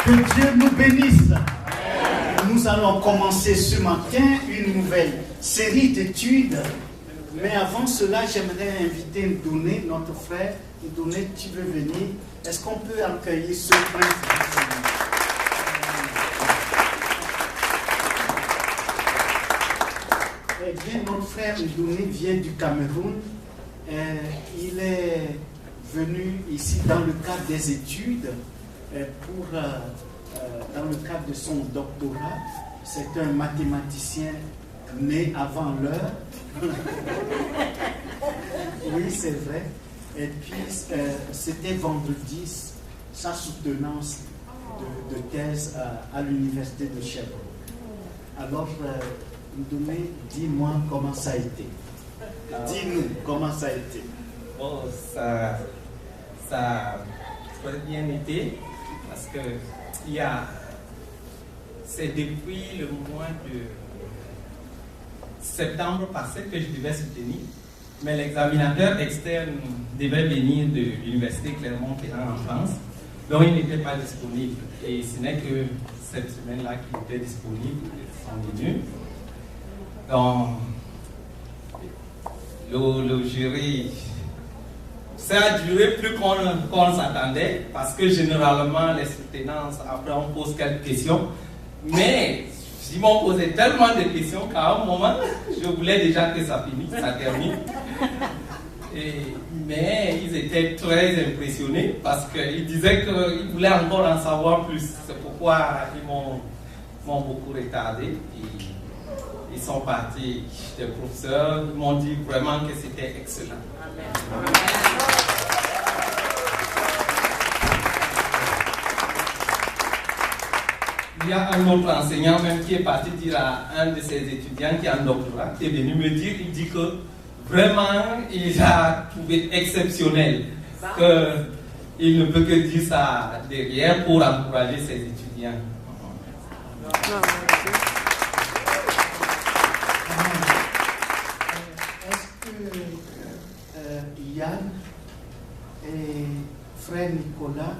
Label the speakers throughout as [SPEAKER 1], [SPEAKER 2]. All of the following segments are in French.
[SPEAKER 1] Que Dieu nous bénisse. Nous allons commencer ce matin une nouvelle série d'études. Mais avant cela, j'aimerais inviter Ndouné, notre frère. Ndouné, tu veux venir? Est-ce qu'on peut accueillir ce prince? Eh bien, notre frère Ndouné vient du Cameroun. Il est venu ici dans le cadre des études dans le cadre de son doctorat. C'est un mathématicien né avant l'heure. Oui, c'est vrai. Et puis, c'était vendredi, sa soutenance de thèse à l'université de Sherbrooke. Alors, Ndouné, dis-moi comment ça a été. Dis-nous comment ça a été.
[SPEAKER 2] Bon, ça a bien été parce que c'est depuis le mois de septembre passé que je devais soutenir, mais l'examinateur externe devait venir de l'université Clermont-Ferrand en France, donc il n'était pas disponible. Et ce n'est que cette semaine-là qu'il était disponible, ils sont venus. Donc, le jury, ça a duré plus qu'on s'attendait, parce que généralement, les soutenances, après on pose quelques questions, mais ils m'ont posé tellement de questions qu'à un moment, je voulais déjà que ça finisse, ça termine. Mais ils étaient très impressionnés, parce qu'ils disaient qu'ils voulaient encore en savoir plus. C'est pourquoi ils m'ont beaucoup retardé. Ils sont partis, les professeurs m'ont dit vraiment que c'était excellent. Amen. Il y a un autre enseignant même qui est parti dire à un de ses étudiants qui a un doctorat, qui est venu me dire, il dit que vraiment il a trouvé exceptionnel, qu'il ne peut que dire ça derrière pour encourager ses étudiants.
[SPEAKER 1] Yann et frère Nicolas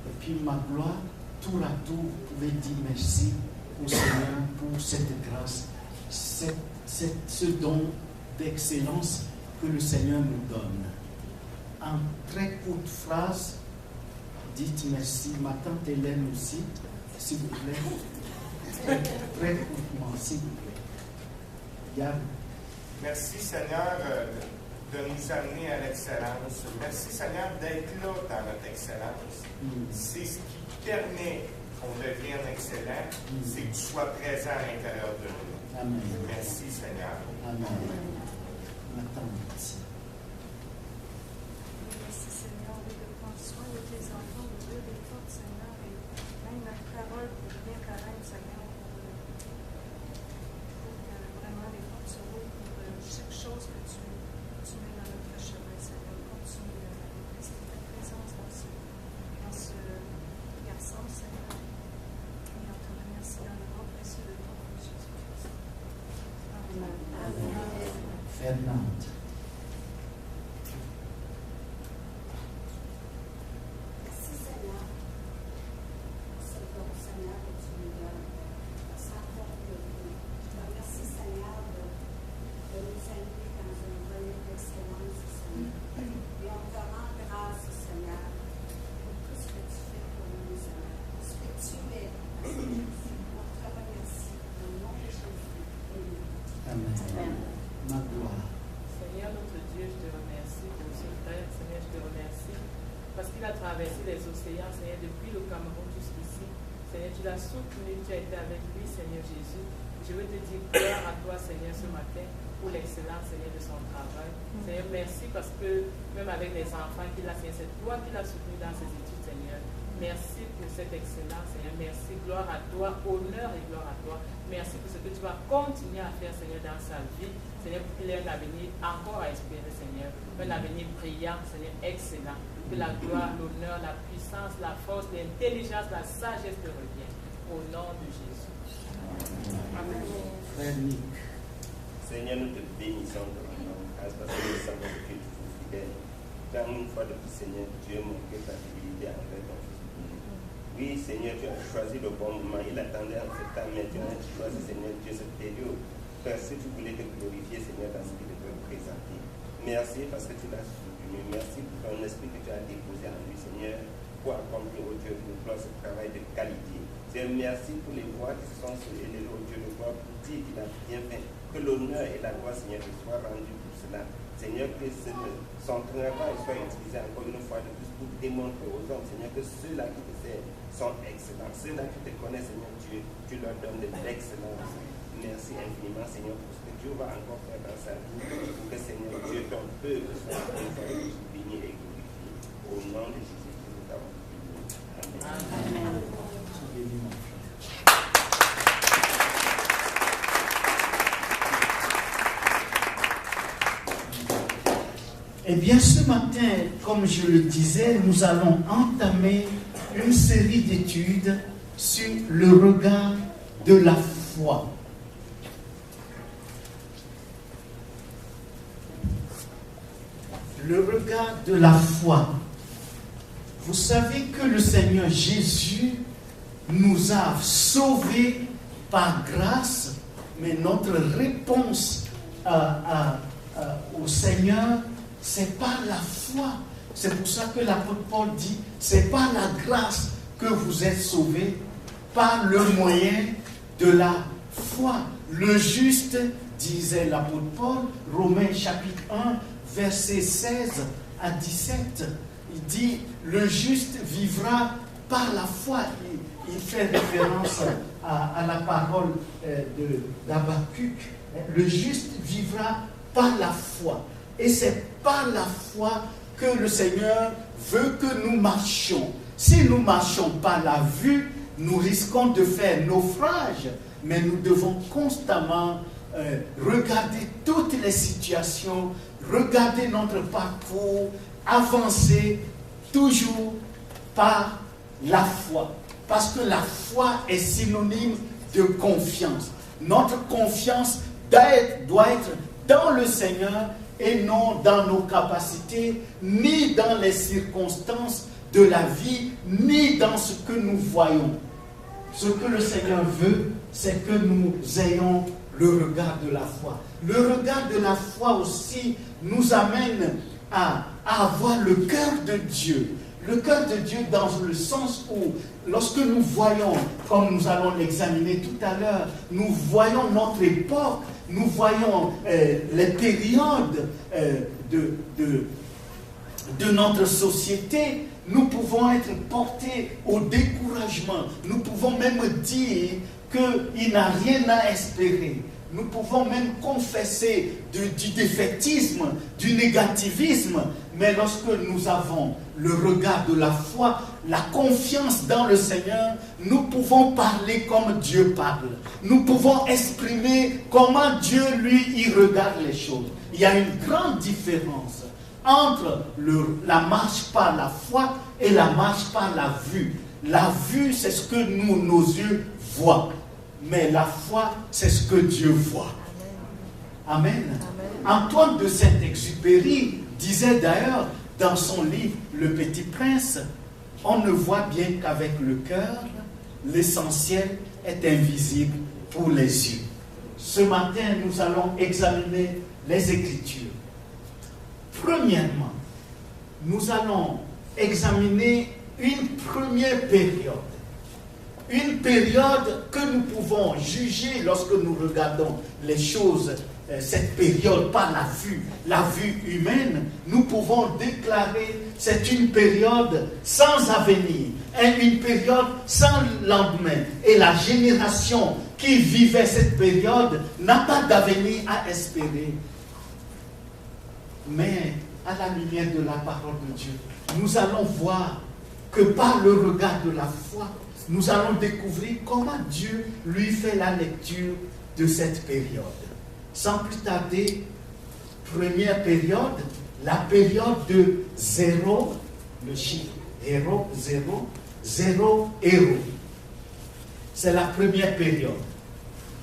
[SPEAKER 1] et puis Magloire, tour à tour, vous pouvez dire merci au Seigneur pour cette grâce, ce don d'excellence que le Seigneur nous donne. En très courte phrase, dites merci. Ma tante Hélène aussi, s'il vous plaît. Très courtement, s'il vous plaît. Yann.
[SPEAKER 3] Merci Seigneur de nous amener à l'excellence. Merci Seigneur d'être là dans notre excellence. C'est ce qui permet qu'on devienne excellent, c'est que tu sois présent à l'intérieur de nous.
[SPEAKER 1] Amen.
[SPEAKER 3] Merci Seigneur.
[SPEAKER 1] Amen. Merci.
[SPEAKER 4] Merci Seigneur de prendre soin de tes enfants, de Dieu des forces Seigneur, et même notre parole pour bien connaître Seigneur, pour que vraiment les portes se ouvrent pour chaque chose que tu mets dans notre chemin, Seigneur. Continue à rester ta présence dans ce garçon, Seigneur. Et on te remercie dans le nom précieux de ton Fils Jésus-Christ. Amen. Amen.
[SPEAKER 1] Fernande.
[SPEAKER 5] Merci Seigneur. C'est ton Seigneur que tu nous donnes. Ça apporte le vie. Merci Seigneur de nous amener dans une volée d'excellence, Seigneur. Et on te rend grâce, Seigneur, pour tout ce que tu fais pour nous, Seigneur. Pour ce que tu es. On te remercie. Au nom de Jésus.
[SPEAKER 1] Amen. Amen. Ma gloire.
[SPEAKER 6] Seigneur notre Dieu, je te remercie pour ce frère. Seigneur, je te remercie parce qu'il a traversé les océans, Seigneur, depuis le Cameroun jusqu'ici. Seigneur, tu l'as soutenu, tu as été avec lui, Seigneur Jésus. Je veux te dire gloire à toi, Seigneur, ce matin, pour l'excellence, Seigneur, de son travail. Seigneur, merci parce que même avec les enfants qu'il a, Seigneur, c'est toi qui l'as soutenu dans ses études, Seigneur. Merci pour cette excellence, Seigneur. Merci, gloire à toi, honneur et gloire à toi. Merci pour ce que tu vas continuer à faire, Seigneur, dans sa vie. Seigneur, pour qu'il ait un avenir encore à espérer, Seigneur. Un avenir brillant, Seigneur, excellent. Que la gloire, l'honneur, la puissance, la force, l'intelligence, la sagesse te reviennent. Au nom de Jésus. Amen.
[SPEAKER 1] Frère Nick.
[SPEAKER 7] Seigneur, nous te bénissons de notre grâce parce que nous savons que tu es toujours fidèle. Car une fois de plus, Seigneur, tu as montré ta fidélité envers ton Fils. Oui, Seigneur, tu as choisi le bon moment. Il attendait en ce temps, mais tu as choisi, Seigneur Dieu, cette période. Parce que tu voulais te glorifier, Seigneur, dans ce qu'il te présenter. Merci parce que tu l'as soutenu. Merci pour ton esprit que tu as déposé en lui, Seigneur, pour accomplir au Dieu de gloire ce travail de qualité. Seigneur, merci pour les voix qui se sont élevées au Dieu de gloire pour dire qu'il a bien fait. Que l'honneur et la gloire, Seigneur, te soient rendus pour cela. Seigneur, que son travail soit utilisé encore une fois de plus pour démontrer aux hommes, Seigneur, que ceux-là qui te servent sont excellents. Ceux-là qui te connaissent, Seigneur Dieu, tu leur donnes de l'excellence. Merci infiniment, Seigneur, pour ce que Dieu va encore faire dans sa vie, pour que, Seigneur Dieu, ton peuple soit béni et glorifié. Au nom de Jésus, nous avons prié. Amen. Amen.
[SPEAKER 1] Eh bien, ce matin, comme je le disais, nous allons entamer une série d'études sur le regard de la foi. Le regard de la foi. Vous savez que le Seigneur Jésus nous a sauvés par grâce, mais notre réponse au Seigneur, c'est par la foi. C'est pour ça que l'apôtre Paul dit, c'est par la grâce que vous êtes sauvés, par le moyen de la foi. Le juste, disait l'apôtre Paul, Romains chapitre 1, versets 16 à 17, il dit, le juste vivra par la foi. Il fait référence à la parole d'Habakkuk. Le juste vivra par la foi. Et c'est par la foi que le Seigneur veut que nous marchions. Si nous marchons par la vue, nous risquons de faire naufrage, mais nous devons constamment regarder toutes les situations, regarder notre parcours, avancer toujours par la foi. Parce que la foi est synonyme de confiance. Notre confiance doit être dans le Seigneur et non dans nos capacités, ni dans les circonstances de la vie, ni dans ce que nous voyons. Ce que le Seigneur veut, c'est que nous ayons le regard de la foi. Le regard de la foi aussi nous amène à avoir le cœur de Dieu. Le cœur de Dieu dans le sens où, lorsque nous voyons, comme nous allons l'examiner tout à l'heure, nous voyons notre époque, nous voyons les périodes de notre société, nous pouvons être portés au découragement. Nous pouvons même dire qu'il n'y a rien à espérer. Nous pouvons même confesser du défaitisme, du négativisme. Mais lorsque nous avons le regard de la foi, la confiance dans le Seigneur, nous pouvons parler comme Dieu parle. Nous pouvons exprimer comment Dieu, lui, il regarde les choses. Il y a une grande différence entre la marche par la foi et la marche par la vue. La vue, c'est ce que nos yeux voient. Mais la foi, c'est ce que Dieu voit. Amen. Amen. Antoine de Saint-Exupéry disait d'ailleurs dans son livre Le Petit Prince, on ne voit bien qu'avec le cœur, l'essentiel est invisible pour les yeux. Ce matin, nous allons examiner les Écritures. Premièrement, nous allons examiner une première période. Une période que nous pouvons juger lorsque nous regardons les choses, cette période par la vue humaine, nous pouvons déclarer c'est une période sans avenir, une période sans lendemain. Et la génération qui vivait cette période n'a pas d'avenir à espérer. Mais à la lumière de la parole de Dieu, nous allons voir que par le regard de la foi, nous allons découvrir comment Dieu lui fait la lecture de cette période. Sans plus tarder, première période, la période de 0, le chiffre 0, 0 héros. C'est la première période.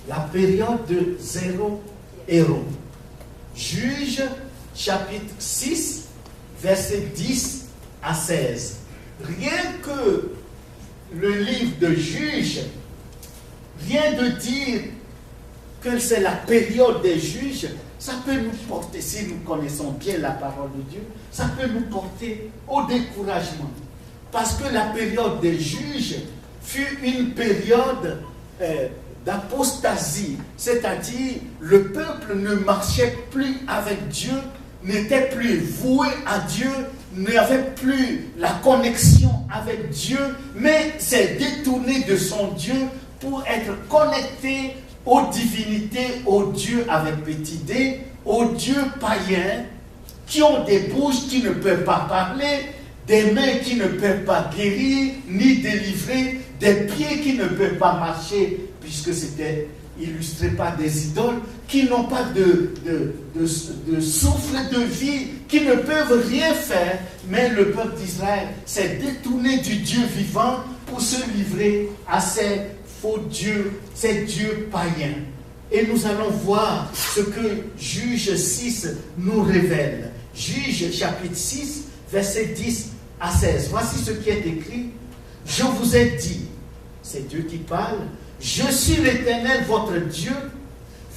[SPEAKER 1] La période de 0 héros. Juge, chapitre 6, versets 10 à 16. Rien que le livre de Juges, vient de dire que c'est la période des juges. Ça peut nous porter, si nous connaissons bien la parole de Dieu, ça peut nous porter au découragement. Parce que la période des juges fut une période d'apostasie, c'est-à-dire le peuple ne marchait plus avec Dieu, n'était plus voué à Dieu, n'avait plus la connexion avec Dieu, mais s'est détourné de son Dieu pour être connecté aux divinités, aux dieux avec petit d, aux dieux païens qui ont des bouches qui ne peuvent pas parler, des mains qui ne peuvent pas guérir ni délivrer, des pieds qui ne peuvent pas marcher, puisque c'était illustré par des idoles, qui n'ont pas de souffle de vie, qui ne peuvent rien faire, mais le peuple d'Israël s'est détourné du Dieu vivant pour se livrer à ces faux dieux, ces dieux païens. Et nous allons voir ce que Juge 6 nous révèle. Juge chapitre 6, versets 10 à 16. Voici ce qui est écrit. Je vous ai dit, c'est Dieu qui parle, je suis l'Éternel votre Dieu,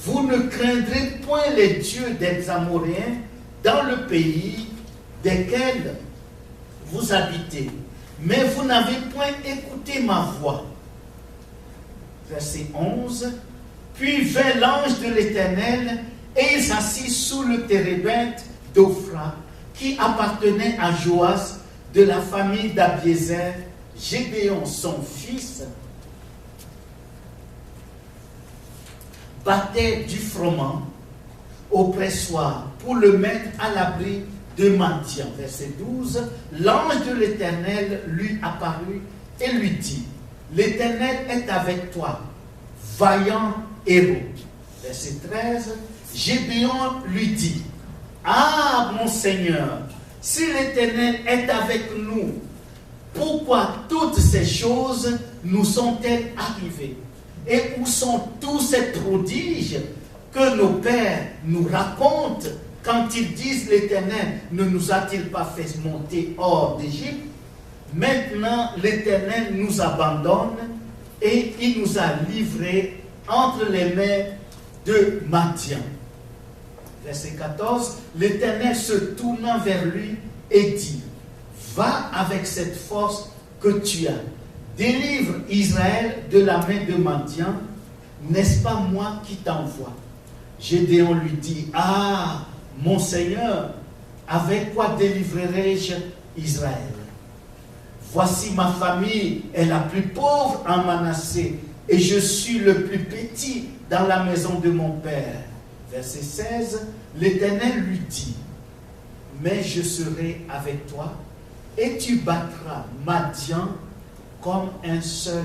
[SPEAKER 1] vous ne craindrez point les dieux des Amoréens dans le pays desquels vous habitez, mais vous n'avez point écouté ma voix. Verset 11. Puis vint l'ange de l'Éternel et il s'assit sous le térébinthe d'Ophra qui appartenait à Joas de la famille d'Abiézer. Gédéon, son fils, battait du froment au pressoir pour le mettre à l'abri de Madian. Verset 12. L'ange de l'Éternel lui apparut et lui dit, l'Éternel est avec toi, vaillant héros. Verset 13. Gédéon lui dit, ah mon Seigneur, si l'Éternel est avec nous, pourquoi toutes ces choses nous sont-elles arrivées? Et où sont tous ces prodiges que nos pères nous racontent quand ils disent l'Éternel ne nous a-t-il pas fait monter hors d'Égypte? Maintenant l'Éternel nous abandonne et il nous a livrés entre les mains de Madian. Verset 14. L'Éternel se tournant vers lui et dit, va avec cette force que tu as. Délivre Israël de la main de Madian, n'est-ce pas moi qui t'envoie? Gédéon lui dit, ah, mon Seigneur, avec quoi délivrerai-je Israël? Voici ma famille est la plus pauvre en Manassé, et je suis le plus petit dans la maison de mon père. Verset 16, l'Éternel lui dit, mais je serai avec toi, et tu battras Madian comme un seul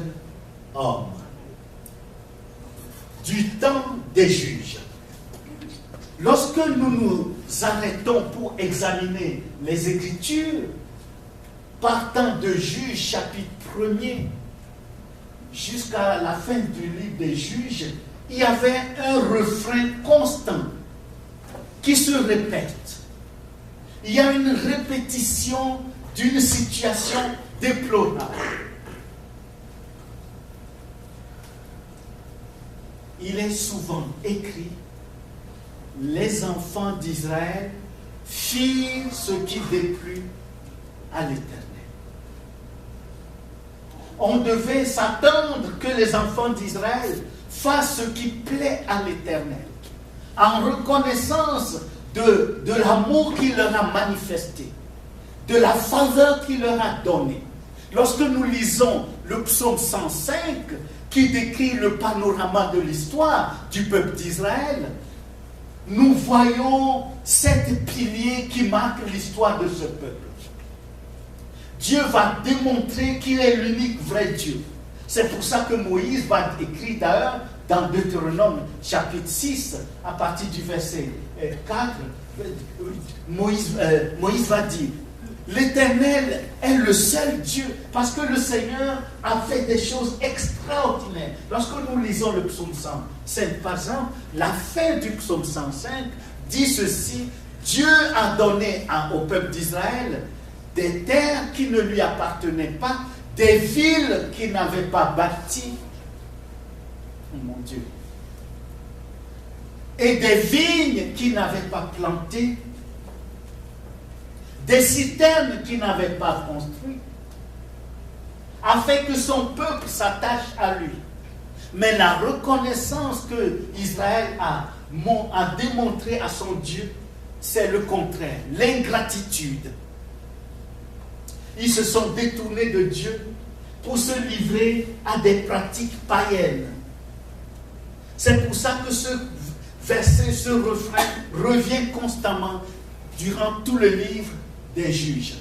[SPEAKER 1] homme. Du temps des juges. Lorsque nous nous arrêtons pour examiner les Écritures, partant de Juges chapitre 1er jusqu'à la fin du livre des Juges, il y avait un refrain constant qui se répète. Il y a une répétition d'une situation déplorable. Il est souvent écrit, les enfants d'Israël firent ce qui déplut à l'Éternel. On devait s'attendre que les enfants d'Israël fassent ce qui plaît à l'Éternel, en reconnaissance de l'amour qu'il leur a manifesté, de la faveur qu'il leur a donnée. Lorsque nous lisons le psaume 105, qui décrit le panorama de l'histoire du peuple d'Israël, nous voyons 7 piliers qui marquent l'histoire de ce peuple. Dieu va démontrer qu'il est l'unique vrai Dieu. C'est pour ça que Moïse va écrire d'ailleurs dans Deutéronome chapitre 6, à partir du verset 4, Moïse va dire, l'Éternel est le seul Dieu, parce que le Seigneur a fait des choses extraordinaires. Lorsque nous lisons le psaume 105, par exemple, la fin du psaume 105 dit ceci, Dieu a donné au peuple d'Israël des terres qui ne lui appartenaient pas, des villes qu'ils n'avaient pas bâties, oh mon Dieu, et des vignes qu'ils n'avaient pas plantées, des citernes qu'ils n'avaient pas construites, afin que son peuple s'attache à lui. Mais la reconnaissance que Israël a démontré à son Dieu, c'est le contraire, l'ingratitude. Ils se sont détournés de Dieu pour se livrer à des pratiques païennes. C'est pour ça que ce verset, ce refrain revient constamment durant tout le livre des Juges.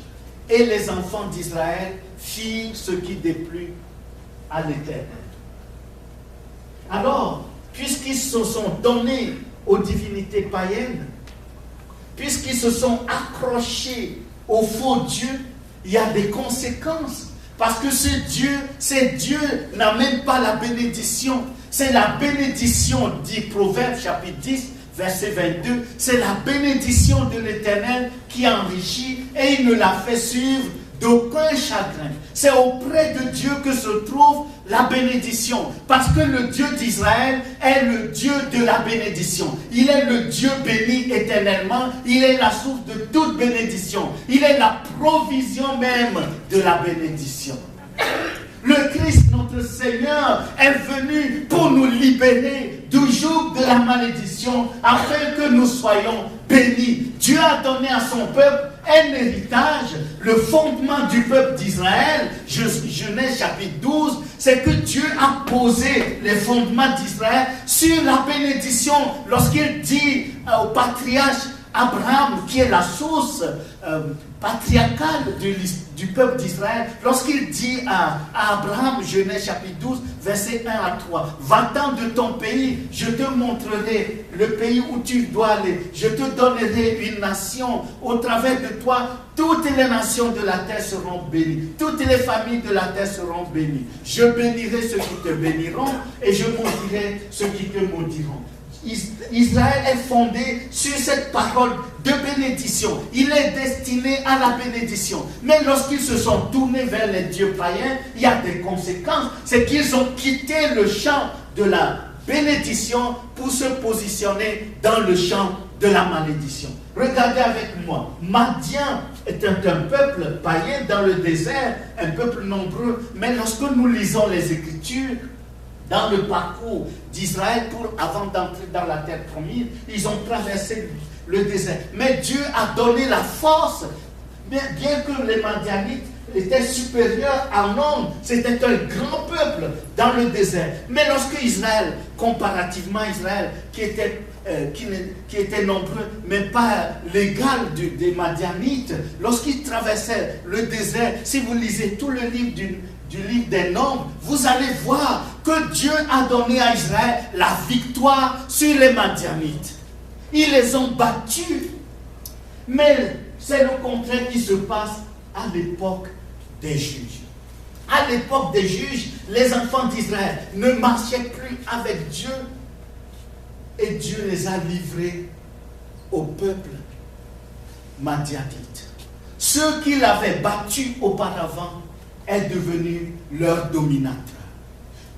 [SPEAKER 1] Et les enfants d'Israël firent ce qui déplut à l'Éternel. Alors, puisqu'ils se sont donnés aux divinités païennes, puisqu'ils se sont accrochés aux faux dieux, il y a des conséquences. Parce que ce Dieu n'a même pas la bénédiction. C'est la bénédiction, dit Proverbe chapitre 10, verset 22. C'est la bénédiction de l'Éternel qui enrichit et il ne la fait suivre d'aucun chagrin. C'est auprès de Dieu que se trouve la bénédiction. Parce que le Dieu d'Israël est le Dieu de la bénédiction. Il est le Dieu béni éternellement. Il est la source de toute bénédiction. Il est la provision même de la bénédiction. Le Christ, notre Seigneur, est venu pour nous libérer du joug de la malédiction, afin que nous soyons bénis. Dieu a donné à son peuple un héritage, le fondement du peuple d'Israël. Genèse chapitre 12, c'est que Dieu a posé les fondements d'Israël sur la bénédiction lorsqu'il dit au patriarche Abraham, qui est la source patriarcale du peuple d'Israël, lorsqu'il dit à Abraham, Genèse chapitre 12, versets 1 à 3, « Va-t'en de ton pays, je te montrerai le pays où tu dois aller, je te donnerai une nation, au travers de toi, toutes les nations de la terre seront bénies, toutes les familles de la terre seront bénies. Je bénirai ceux qui te béniront, et je maudirai ceux qui te maudiront. » Israël est fondé sur cette parole de bénédiction. Il est destiné à la bénédiction. Mais lorsqu'ils se sont tournés vers les dieux païens, il y a des conséquences. C'est qu'ils ont quitté le champ de la bénédiction pour se positionner dans le champ de la malédiction. Regardez avec moi. Madian est un peuple païen dans le désert, un peuple nombreux. Mais lorsque nous lisons les Écritures, dans le parcours d'Israël avant d'entrer dans la terre promise, ils ont traversé le désert. Mais Dieu a donné la force, bien que les Madianites étaient supérieurs en nombre, c'était un grand peuple dans le désert. Mais lorsque Israël, comparativement à Israël, qui était nombreux, mais pas l'égal des Madianites, lorsqu'ils traversaient le désert, si vous lisez tout le livre du livre des Nombres, vous allez voir que Dieu a donné à Israël la victoire sur les Madianites. Ils les ont battus. Mais c'est le contraire qui se passe à l'époque des juges. À l'époque des juges, les enfants d'Israël ne marchaient plus avec Dieu et Dieu les a livrés au peuple madianite. Ceux qui l'avaient battu auparavant est devenu leur dominateur.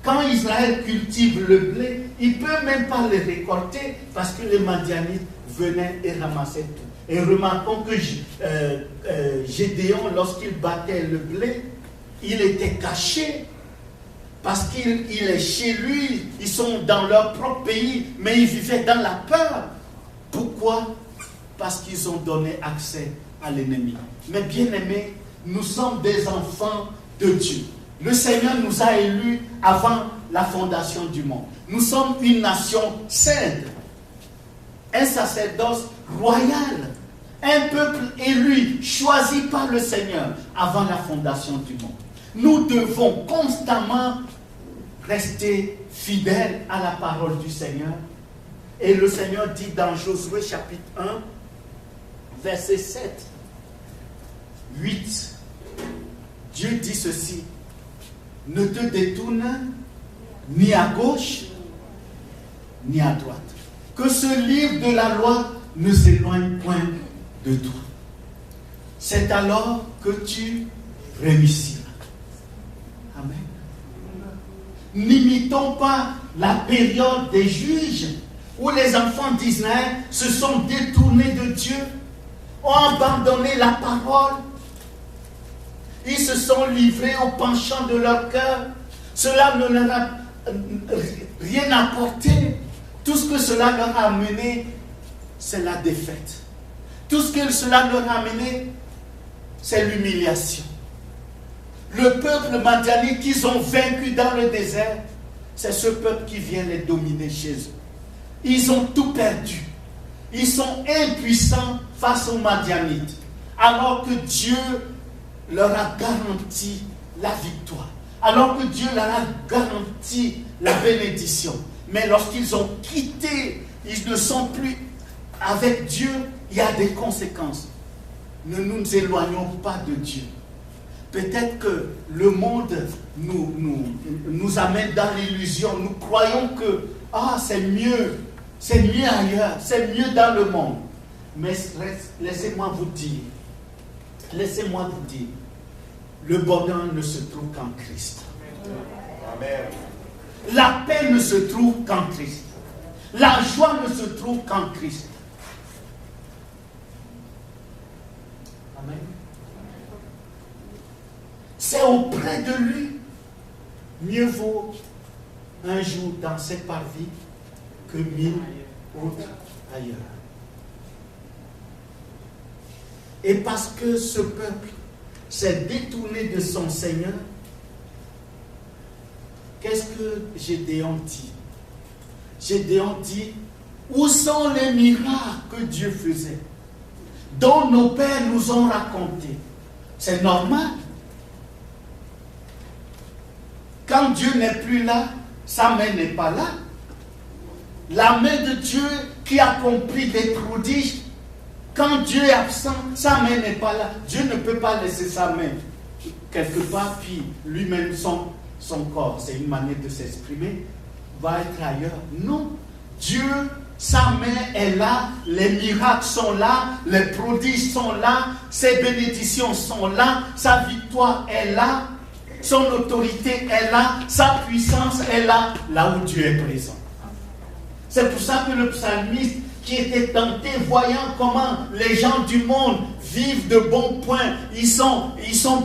[SPEAKER 1] Quand Israël cultive le blé, il ne peut même pas le récolter parce que les Madianites venaient et ramassaient tout. Et remarquons que Gédéon, lorsqu'il battait le blé, il était caché parce qu'il est chez lui, ils sont dans leur propre pays, mais ils vivaient dans la peur. Pourquoi? Parce qu'ils ont donné accès à l'ennemi. Mais bien aimés, nous sommes des enfants de Dieu. Le Seigneur nous a élus avant la fondation du monde. Nous sommes une nation sainte, un sacerdoce royal, un peuple élu, choisi par le Seigneur avant la fondation du monde. Nous devons constamment rester fidèles à la parole du Seigneur. Et le Seigneur dit dans Josué chapitre 1, verset 7, 8, Dieu dit ceci: ne te détourne ni à gauche ni à droite, que ce livre de la loi ne s'éloigne point de toi. C'est alors que tu réussiras. Amen. N'imitons pas la période des juges où les enfants d'Israël se sont détournés de Dieu, ont abandonné la parole. Ils se sont livrés au penchant de leur cœur. Cela ne leur a rien apporté. Tout ce que cela leur a amené, c'est la défaite. Tout ce que cela leur a amené, c'est l'humiliation. Le peuple madianite qu'ils ont vaincu dans le désert, c'est ce peuple qui vient les dominer chez eux. Ils ont tout perdu. Ils sont impuissants face aux Madianites, alors que Dieu leur a garanti la victoire, alors que Dieu leur a garanti la bénédiction. Mais lorsqu'ils ont quitté, ils ne sont plus avec Dieu, il y a des conséquences. Ne nous éloignons pas de Dieu. Peut-être que le monde nous amène dans l'illusion. Nous croyons que c'est mieux ailleurs, c'est mieux dans le monde. Mais laissez-moi vous dire, le bonheur ne se trouve qu'en Christ.
[SPEAKER 3] Amen.
[SPEAKER 1] La paix ne se trouve qu'en Christ. La joie ne se trouve qu'en Christ. Amen. C'est auprès de lui. Mieux vaut un jour dans cette parvis que 1000 autres ailleurs. Et parce que ce peuple s'est détourné de son Seigneur, qu'est-ce que Gédéon dit? Gédéon dit, où sont les miracles que Dieu faisait, dont nos pères nous ont raconté? C'est normal. Quand Dieu n'est plus là, sa main n'est pas là. La main de Dieu qui accomplit des prodiges, quand Dieu est absent, sa main n'est pas là. Dieu ne peut pas laisser sa main quelque part, puis lui-même, son corps, c'est une manière de s'exprimer, va être ailleurs. Non. Dieu, sa main est là, les miracles sont là, les prodiges sont là, ses bénédictions sont là, sa victoire est là, son autorité est là, sa puissance est là, là où Dieu est présent. C'est pour ça que le psalmiste qui était tenté, voyant comment les gens du monde vivent de bons points, ils sont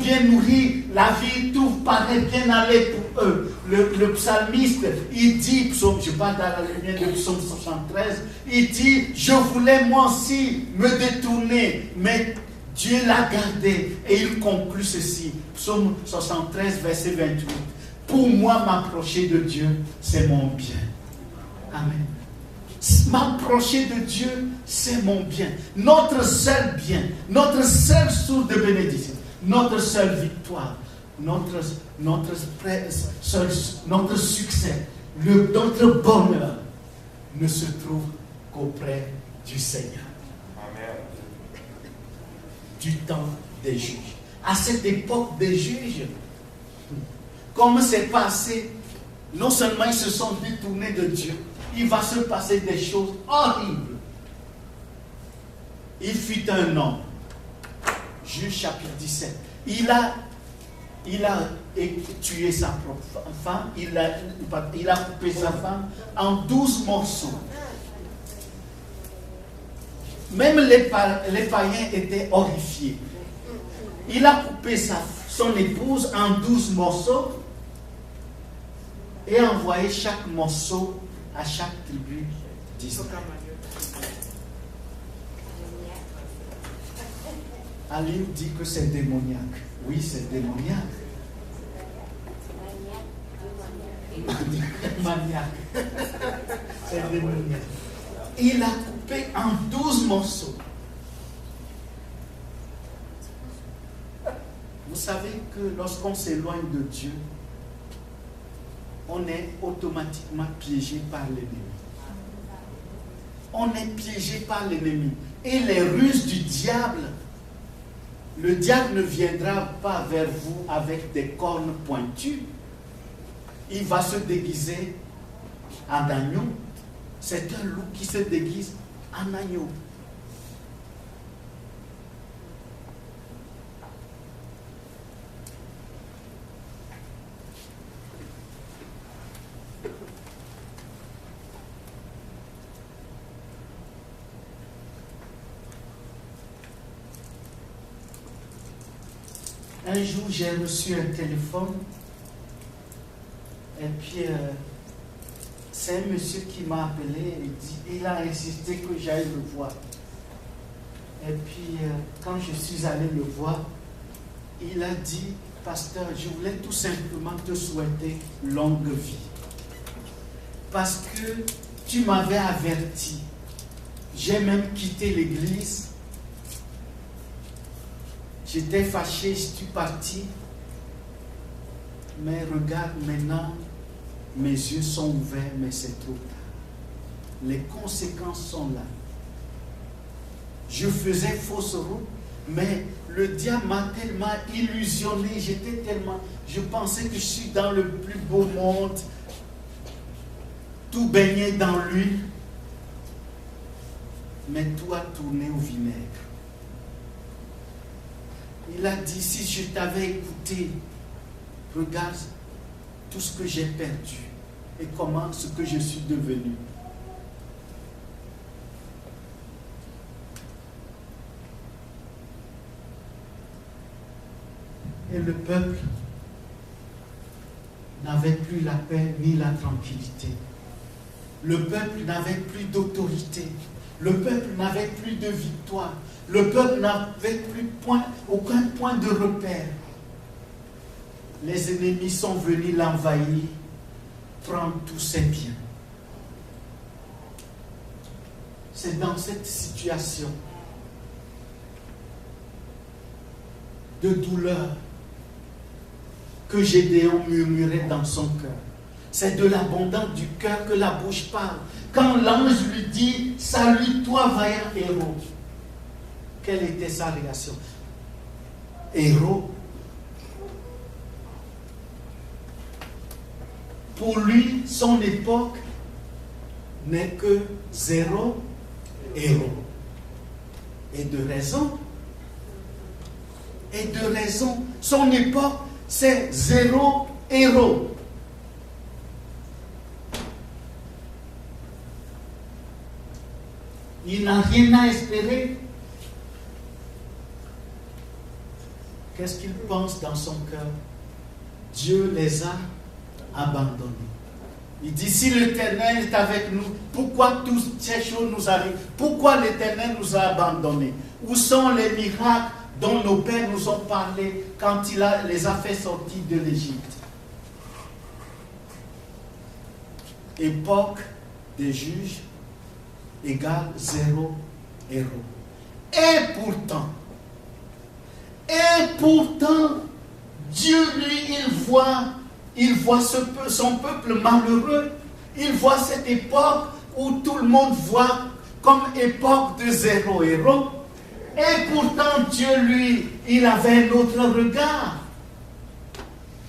[SPEAKER 1] bien nourris, la vie, tout paraît bien aller pour eux. Le psalmiste, il dit, je parle dans la lumière de psaume 73, il dit, je voulais moi aussi me détourner, mais Dieu l'a gardé. Et il conclut ceci, psaume 73, verset 28. Pour moi, m'approcher de Dieu, c'est mon bien. Amen. M'approcher de Dieu, c'est mon bien. Notre seul bien, notre seule source de bénédiction, notre seule victoire, notre succès, notre bonheur ne se trouve qu'auprès du Seigneur.
[SPEAKER 3] Amen.
[SPEAKER 1] Du temps des juges. À cette époque des juges, comme c'est passé, non seulement ils se sont détournés de Dieu, il va se passer des choses horribles. Il fut un homme, Juge chapitre 17, il a tué sa propre femme, il a coupé sa femme en 12 morceaux. Même les païens étaient horrifiés. Il a coupé son épouse en 12 morceaux et envoyé chaque morceau à chaque tribu d'Israël. Aline dit que c'est démoniaque. Oui, c'est démoniaque. Maniaque. C'est démoniaque. Il a coupé en 12 morceaux. Vous savez que lorsqu'on s'éloigne de Dieu, on est automatiquement piégé par l'ennemi. On est piégé par l'ennemi. Et les ruses du diable, le diable ne viendra pas vers vous avec des cornes pointues. Il va se déguiser en agneau. C'est un loup qui se déguise en agneau. un jour, j'ai reçu un téléphone. Et puis, c'est un monsieur qui m'a appelé. Il a insisté que j'aille le voir. Et puis, quand je suis allé le voir, il a dit, pasteur, je voulais tout simplement te souhaiter longue vie. Parce que tu m'avais averti. J'ai même quitté l'église. J'étais fâché, je suis parti. Mais regarde maintenant, mes yeux sont ouverts, mais c'est trop tard. Les conséquences sont là. Je faisais fausse route, mais le diable m'a tellement illusionné, je pensais que je suis dans le plus beau monde, tout baigné dans l'huile, mais tout a tourné au vinaigre. Il a dit, si je t'avais écouté, regarde tout ce que j'ai perdu et comment ce que je suis devenu. Et le peuple n'avait plus la paix ni la tranquillité. Le peuple n'avait plus d'autorité. Le peuple n'avait plus de victoire. Le peuple n'avait plus aucun point de repère. Les ennemis sont venus l'envahir, prendre tous ses biens. C'est dans cette situation de douleur que Gédéon murmurait dans son cœur. C'est de l'abondance du cœur que la bouche parle. Quand l'ange lui dit, salue-toi, vaillant héros. Quelle était sa réaction? Héros. Pour lui, son époque n'est que 0 héros. Et de raison. Et de raison. Son époque, c'est 0 héros. Il n'a rien à espérer. Qu'est-ce qu'il pense dans son cœur? Dieu les a abandonnés. Il dit, si l'Éternel est avec nous, pourquoi toutes ces choses nous arrivent? Pourquoi l'Éternel nous a abandonnés? Où sont les miracles dont nos pères nous ont parlé quand il les a fait sortir de l'Égypte? Époque des juges égale 0 héros. Et pourtant, Dieu, lui, il voit son peuple malheureux. Il voit cette époque où tout le monde voit comme époque de 0 héros. Et pourtant, Dieu, lui, il avait un autre regard.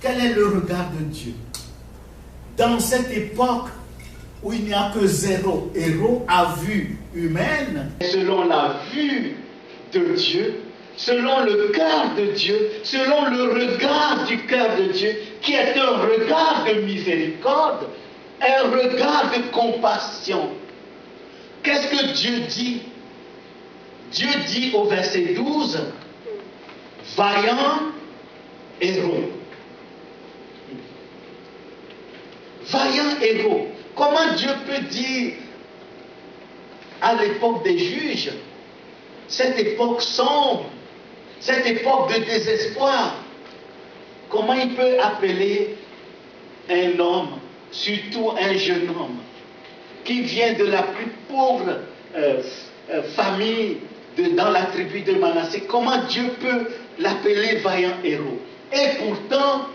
[SPEAKER 1] Quel est le regard de Dieu? Dans cette époque où il n'y a que 0 héros à vue humaine, selon la vue de Dieu, selon le cœur de Dieu, selon le regard du cœur de Dieu, qui est un regard de miséricorde, un regard de compassion. Qu'est-ce que Dieu dit? Dieu dit au verset 12, vaillant héros. Vaillant héros. Comment Dieu peut dire à l'époque des juges, cette époque sombre, cette époque de désespoir, comment il peut appeler un homme, surtout un jeune homme, qui vient de la plus pauvre famille dans la tribu de Manassé, comment Dieu peut l'appeler vaillant héros? Et pourtant,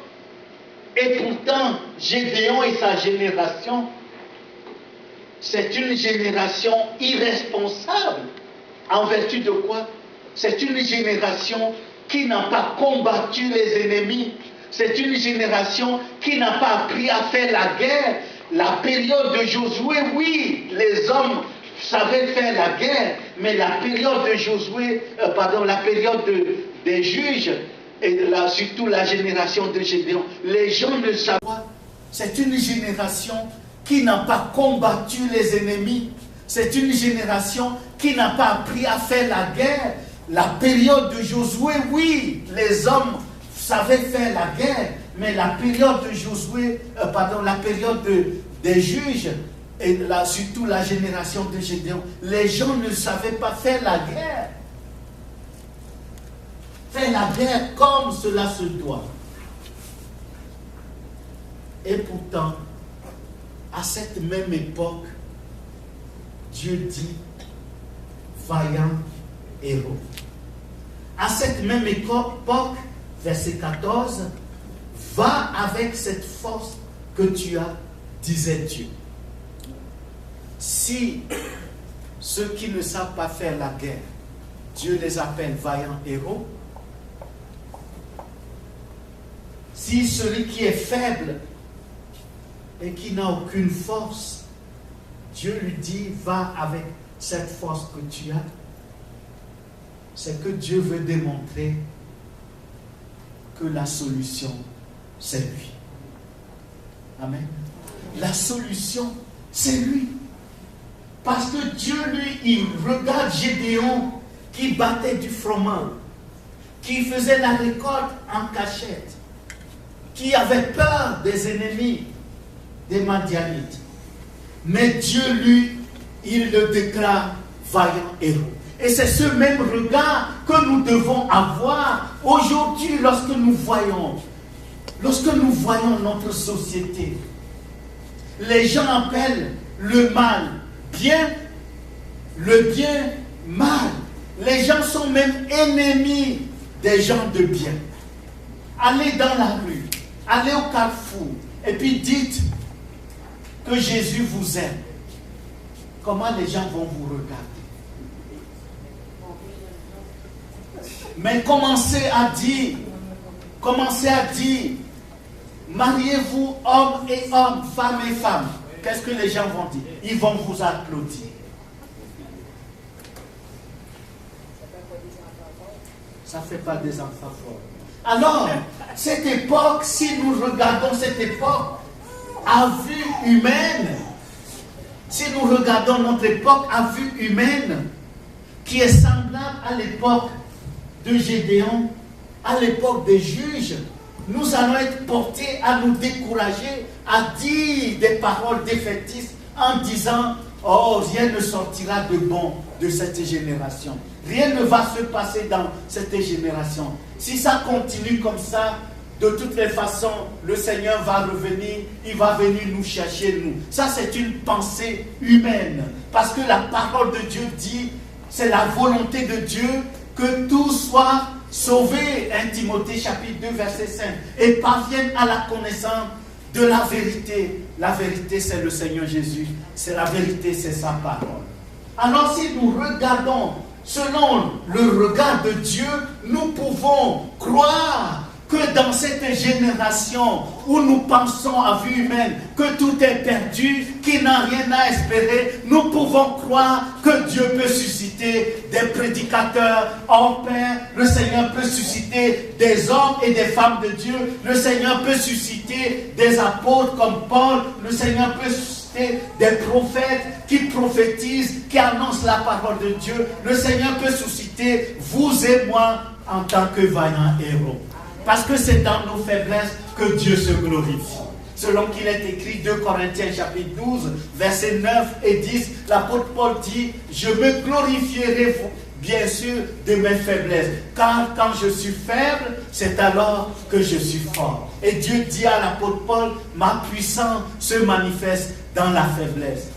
[SPEAKER 1] Gédéon et sa génération, c'est une génération irresponsable. En vertu de quoi? C'est une génération qui n'a pas combattu les ennemis. C'est une génération qui n'a pas appris à faire la guerre. La période de Josué, oui, les hommes savaient faire la guerre, mais la période de Josué, la période des juges, et surtout la génération de Gédéon, les gens ne savent pas. C'est une génération qui n'a pas combattu les ennemis. C'est une génération qui n'a pas appris à faire la guerre. La période de Josué, oui, les hommes savait faire la guerre, mais la période de Josué, la période des juges, et surtout la génération de Gédéon, les gens ne savaient pas faire la guerre. Faire la guerre comme cela se doit. Et pourtant, à cette même époque, Dieu dit, vaillant héros. À cette même époque, verset 14, va avec cette force que tu as, disait Dieu. Si ceux qui ne savent pas faire la guerre, Dieu les appelle vaillants héros, si celui qui est faible et qui n'a aucune force, Dieu lui dit, va avec cette force que tu as, c'est que Dieu veut démontrer que la solution, c'est lui. Amen. La solution, c'est lui. Parce que Dieu, lui, il regarde Gédéon qui battait du froment, qui faisait la récolte en cachette, qui avait peur des ennemis, des Madianites. Mais Dieu, lui, il le déclare vaillant héros. Et c'est ce même regard que nous devons avoir aujourd'hui lorsque nous voyons notre société. Les gens appellent le mal bien, le bien mal. Les gens sont même ennemis des gens de bien. Allez dans la rue, allez au carrefour, et puis dites que Jésus vous aime. Comment les gens vont vous regarder? Mais commencez à dire, mariez-vous homme et homme, femme et femme. Qu'est-ce que les gens vont dire? Ils vont vous applaudir. Ça ne fait pas des enfants forts. Alors, cette époque, si nous regardons cette époque à vue humaine, si nous regardons notre époque à vue humaine, qui est semblable à l'époque de Gédéon, à l'époque des juges, nous allons être portés à nous décourager, à dire des paroles défaitistes en disant « Oh, rien ne sortira de bon de cette génération. Rien ne va se passer dans cette génération. Si ça continue comme ça, de toutes les façons, le Seigneur va revenir, il va venir nous chercher, nous. » Ça, c'est une pensée humaine. Parce que la parole de Dieu dit, c'est la volonté de Dieu que tout soit sauvé. 1 Timothée chapitre 2, verset 5. Et parviennent à la connaissance de la vérité. La vérité, c'est le Seigneur Jésus. C'est la vérité, c'est sa parole. Alors, si nous regardons selon le regard de Dieu, nous pouvons croire que dans cette génération où nous pensons à vue humaine que tout est perdu, qu'il n'a rien à espérer, nous pouvons croire que Dieu peut susciter des prédicateurs hors pair, le Seigneur peut susciter des hommes et des femmes de Dieu, le Seigneur peut susciter des apôtres comme Paul, le Seigneur peut susciter des prophètes qui prophétisent, qui annoncent la parole de Dieu, le Seigneur peut susciter vous et moi en tant que vaillants héros. Parce que c'est dans nos faiblesses que Dieu se glorifie. Selon qu'il est écrit 2 Corinthiens chapitre 12, versets 9 et 10, l'apôtre Paul dit, je me glorifierai bien sûr de mes faiblesses. Car quand je suis faible, c'est alors que je suis fort. Et Dieu dit à l'apôtre Paul, ma puissance se manifeste dans la faiblesse.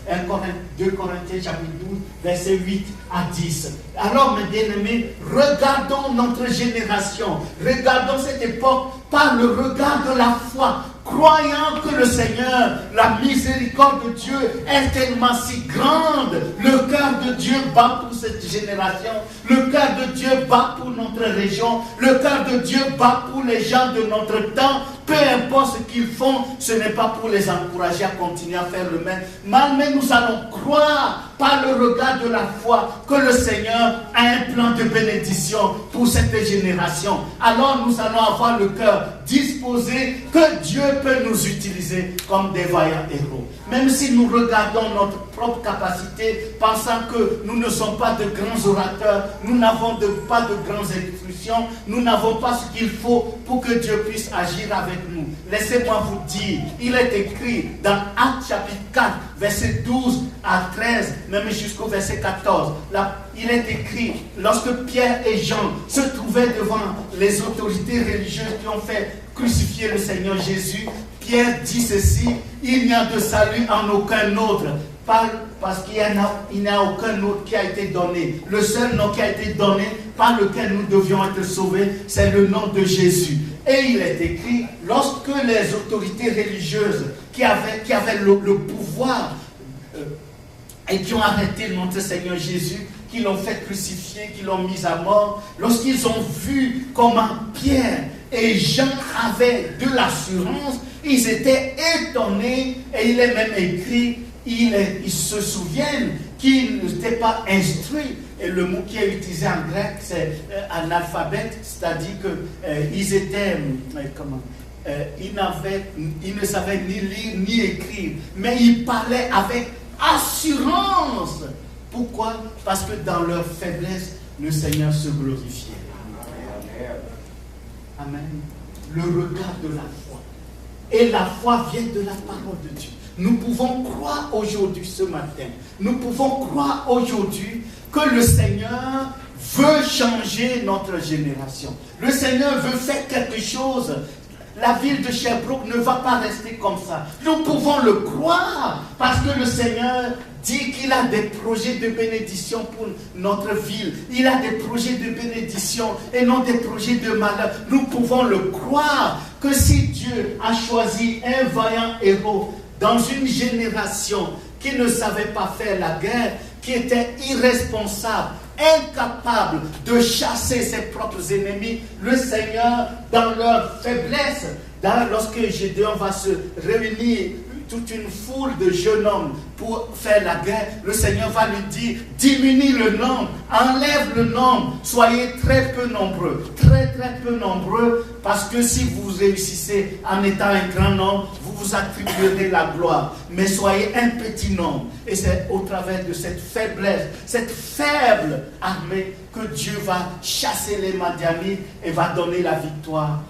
[SPEAKER 1] 2 Corinthiens chapitre 12, versets 8 à 10. Alors, mes bien-aimés, regardons notre génération, regardons cette époque par le regard de la foi, croyant que le Seigneur, la miséricorde de Dieu est tellement si grande. Le cœur de Dieu bat pour cette génération, le cœur de Dieu bat pour notre région, le cœur de Dieu bat pour les gens de notre temps, peu importe ce qu'ils font, ce n'est pas pour les encourager à continuer à faire le même mal, mais nous allons croire par le regard de la foi que le Seigneur a un plan de bénédiction pour cette génération. Alors nous allons avoir le cœur disposé que Dieu peut nous utiliser comme des vaillants héros. Même si nous regardons notre propre capacité, pensant que nous ne sommes pas de grands orateurs, nous n'avons pas de grandes instructions, nous n'avons pas ce qu'il faut pour que Dieu puisse agir avec nous. Laissez-moi vous dire, il est écrit dans Actes chapitre 4, verset 12 à 13, même jusqu'au verset 14. Là, il est écrit, lorsque Pierre et Jean se trouvaient devant les autorités religieuses qui ont fait crucifier le Seigneur Jésus, Pierre dit ceci: il n'y a de salut en aucun autre, parce qu'il n'y a aucun autre qui a été donné. Le seul nom qui a été donné par lequel nous devions être sauvés, c'est le nom de Jésus. Et il est écrit, lorsque les autorités religieuses qui avaient le pouvoir et qui ont arrêté notre Seigneur Jésus, qui l'ont fait crucifier, qui l'ont mis à mort, lorsqu'ils ont vu comment Pierre et Jean avaient de l'assurance, ils étaient étonnés, et il est même écrit, ils se souviennent qu'ils n'étaient pas instruits. Et le mot qui est utilisé en grec, c'est analphabète, c'est-à-dire qu'ils étaient, ils ne savaient ni lire ni écrire, mais ils parlaient avec assurance. Pourquoi? Parce que dans leur faiblesse, le Seigneur se glorifiait. Amen. Le regard de la foi. Et la foi vient de la parole de Dieu. Nous pouvons croire aujourd'hui, ce matin, nous pouvons croire aujourd'hui que le Seigneur veut changer notre génération. Le Seigneur veut faire quelque chose. La ville de Sherbrooke ne va pas rester comme ça. Nous pouvons le croire parce que le Seigneur dit qu'il a des projets de bénédiction pour notre ville. Il a des projets de bénédiction et non des projets de malheur. Nous pouvons le croire que si Dieu a choisi un vaillant héros dans une génération qui ne savait pas faire la guerre, qui était irresponsable, incapable de chasser ses propres ennemis, le Seigneur, dans leur faiblesse, lorsque Gédéon va se réunir, toute une foule de jeunes hommes pour faire la guerre, le Seigneur va lui dire: diminue le nombre, enlève le nombre, soyez très peu nombreux, très peu nombreux, parce que si vous réussissez en étant un grand nombre, vous vous attribuerez la gloire, mais soyez un petit nombre. Et c'est au travers de cette faiblesse, cette faible armée, que Dieu va chasser les Madianites et va donner la victoire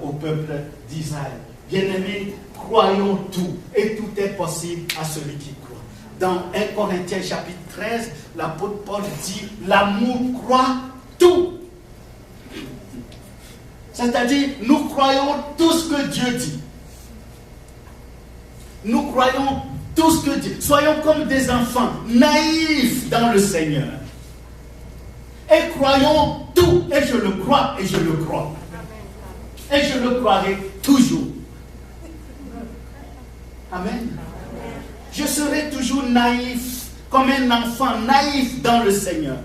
[SPEAKER 1] au peuple d'Israël. Bien-aimés, croyons tout, et tout est possible à celui qui croit. Dans 1 Corinthiens chapitre 13, l'apôtre Paul dit: l'amour croit tout. C'est-à-dire, nous croyons tout ce que Dieu dit. Nous croyons tout ce que Dieu dit. Soyons comme des enfants naïfs dans le Seigneur. Et croyons tout, et je le crois, et je le crois. Et je le croirai toujours. Amen. Je serai toujours naïf, comme un enfant naïf dans le Seigneur,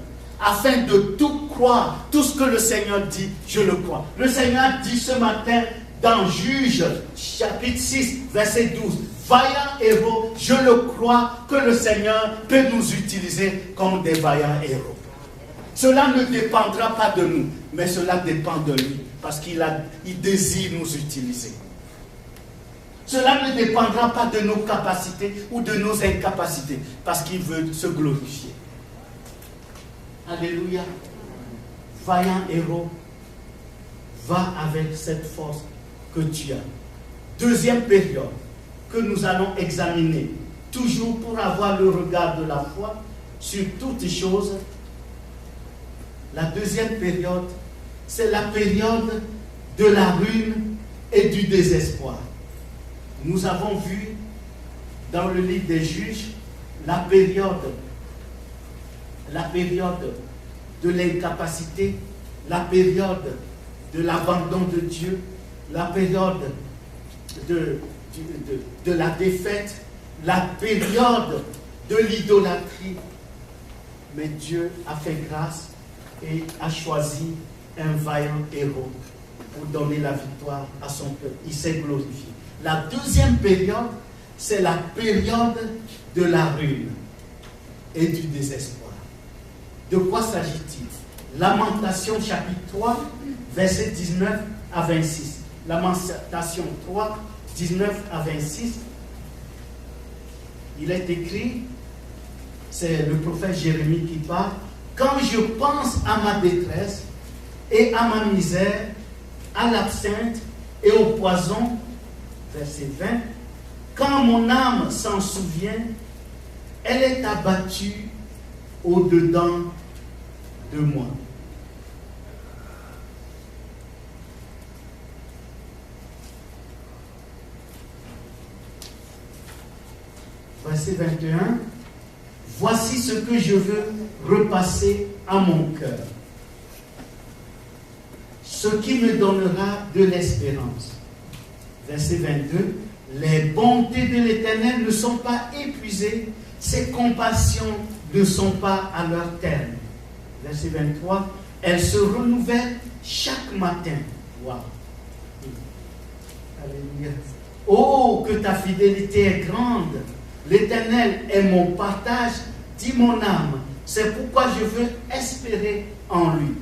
[SPEAKER 1] afin de tout croire, tout ce que le Seigneur dit, je le crois. Le Seigneur dit ce matin dans Juge, chapitre 6, verset 12, vaillants héros, je le crois que le Seigneur peut nous utiliser comme des vaillants héros. Cela ne dépendra pas de nous, mais cela dépend de lui, parce qu'il désire nous utiliser. Cela ne dépendra pas de nos capacités ou de nos incapacités, parce qu'il veut se glorifier. Alléluia. Vaillant héros, va avec cette force que tu as. Deuxième période que nous allons examiner, toujours pour avoir le regard de la foi sur toutes choses. La deuxième période, c'est la période de la ruine et du désespoir. Nous avons vu dans le livre des Juges la période de l'incapacité, la période de l'abandon de Dieu, la période de la défaite, la période de l'idolâtrie. Mais Dieu a fait grâce et a choisi un vaillant héros pour donner la victoire à son peuple. Il s'est glorifié. La deuxième période, c'est la période de la ruine et du désespoir. De quoi s'agit-il? Lamentation chapitre 3, versets 19 à 26. Lamentation 3, 19 à 26. Il est écrit, c'est le prophète Jérémie qui parle, « Quand je pense à ma détresse et à ma misère, à l'absinthe et au poison, verset 20, quand mon âme s'en souvient, elle est abattue au-dedans de moi. » Verset 21, « Voici ce que je veux repasser à mon cœur, ce qui me donnera de l'espérance. » Verset 22, « Les bontés de l'Éternel ne sont pas épuisées, ses compassions ne sont pas à leur terme. » Verset 23, « Elles se renouvellent chaque matin. » Wow. Alléluia. « Oh, que ta fidélité est grande! L'Éternel est mon partage, dit mon âme. C'est pourquoi je veux espérer en lui.